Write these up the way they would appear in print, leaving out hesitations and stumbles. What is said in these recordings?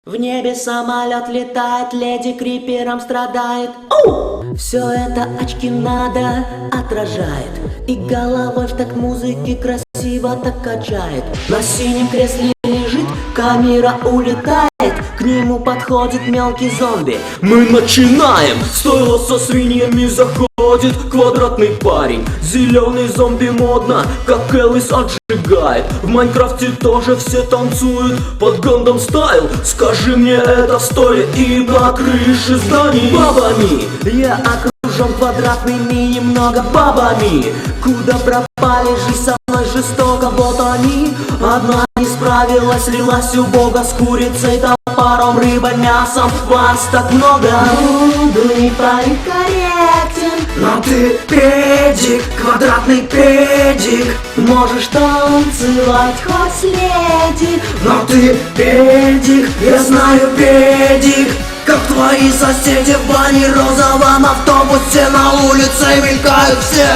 В небе самолет летает, леди крипером страдает. Все это очки надо отражает, и головой в такт музыки красиво так качает. На синем кресле лежит, камера улетает, к нему подходит мелкий зомби. Мы начинаем! Стоило со свиньями заходит квадратный парень. Зеленый зомби модно, как Элвис отжигает. В Майнкрафте тоже все танцуют под Гандам Стайл. Скажи мне, это стоит и на крыше зданий бабами. Я окружен квадратными немного бабами. Куда пропали, жизнь со мной жестоко, вот они. Одна не справилась, слилась у бога с курицей, топором, рыбой, мясом. Вас так много. Буду не политкорректен, но ты педик, квадратный педик. Можешь танцевать хоть с леди, но ты педик, я знаю педик. Как твои соседи в бане, розовом автобусе, на улице мелькают все.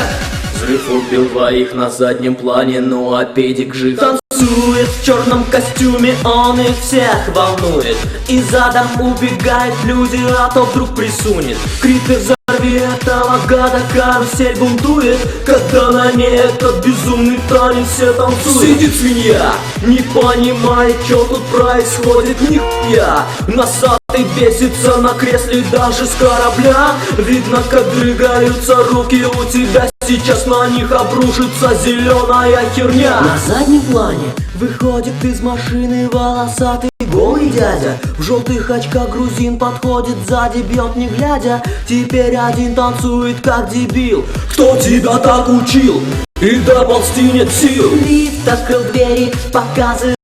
Взрыв убил двоих на заднем плане, ну а педик жив. Танцует в черном костюме, он их всех волнует. И задом убегают люди, а то вдруг присунет. Крипер, взорви этого гада, карусель бунтует. Когда на ней этот безумный танец все танцуют. Сидит свинья, не понимает, что тут происходит, нихуя. Носатый бесится на кресле даже с корабля. Видно, как дрыгаются руки у тебя. Сейчас на них обрушится зеленая херня. На заднем плане выходит из машины волосатый голый дядя. В желтых очках грузин подходит сзади, бьет не глядя. Теперь один танцует как дебил. Кто тебя так учил? И доползти нет сил. Лифт открыл двери, показывая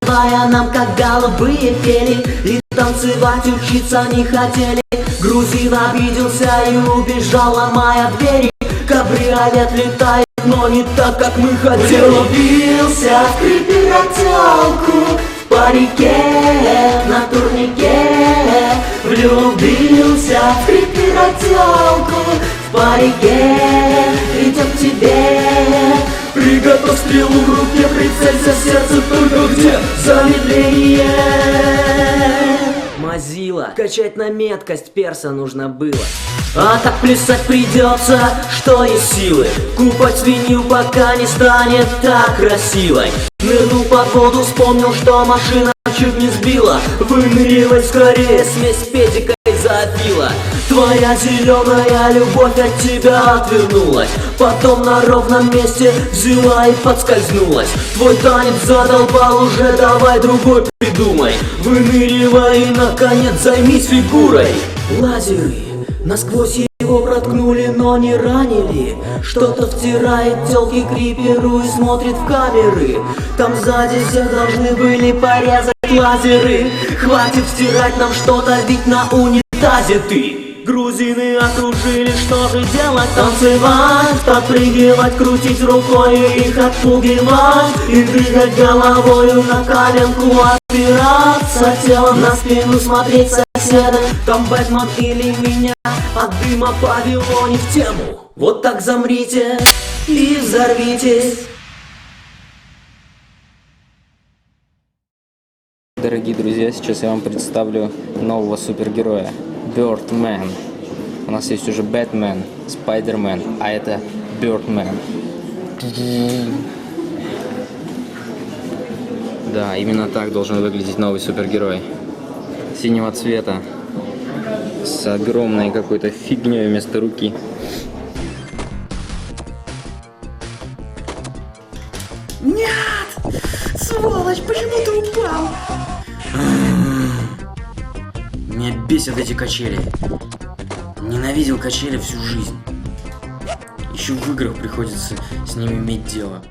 нам, как голубые пели. И танцевать учиться не хотели. Грузин обиделся и убежал, ломая двери. Кабриолет летает, но не так, как мы хотели. Влюбился в криперотелку в парике на турнике. Влюбился в криперотелку в парике, идет к тебе. Приготовь стрелу в руке, прицелься в сердце, только где замедление? Мазила, качать на меткость перса нужно было. А так плясать придется, что есть силы. Купать свинью, пока не станет так красивой. Нырнул под воду, вспомнил, что машина чуть не сбила. Выныривай скорее, смесь педика и запила. Твоя зеленая любовь от тебя отвернулась. Потом на ровном месте взяла и подскользнулась. Твой танец задолбал уже, давай другой придумай. Выныривай и наконец займись фигурой. Лазеры насквозь его проткнули, но не ранили. Что-то втирает тёлки криперу и смотрит в камеры. Там сзади всех должны были порезать лазеры. Хватит втирать нам что-то, ведь на унитазе ты. Грузины окружили, что же делать? Танцевать, подпрыгивать, крутить рукой и их отпугивать. И двигать головою на коленку, опираться телом на спину, смотреть соседа. Там Бэтмен или меня, от дыма павильоне в тему. Вот так замрите и взорвитесь. Дорогие друзья, сейчас я вам представлю нового супергероя. Birdman. У нас есть уже Бэтмен, Спайдермен, а это Birdman. Да, именно так должен выглядеть новый супергерой. Синего цвета, с огромной какой-то фигней вместо руки. Нет! Сволочь, почему ты упал? Меня бесят эти качели. Ненавидел качели всю жизнь. Еще в играх приходится с ними иметь дело.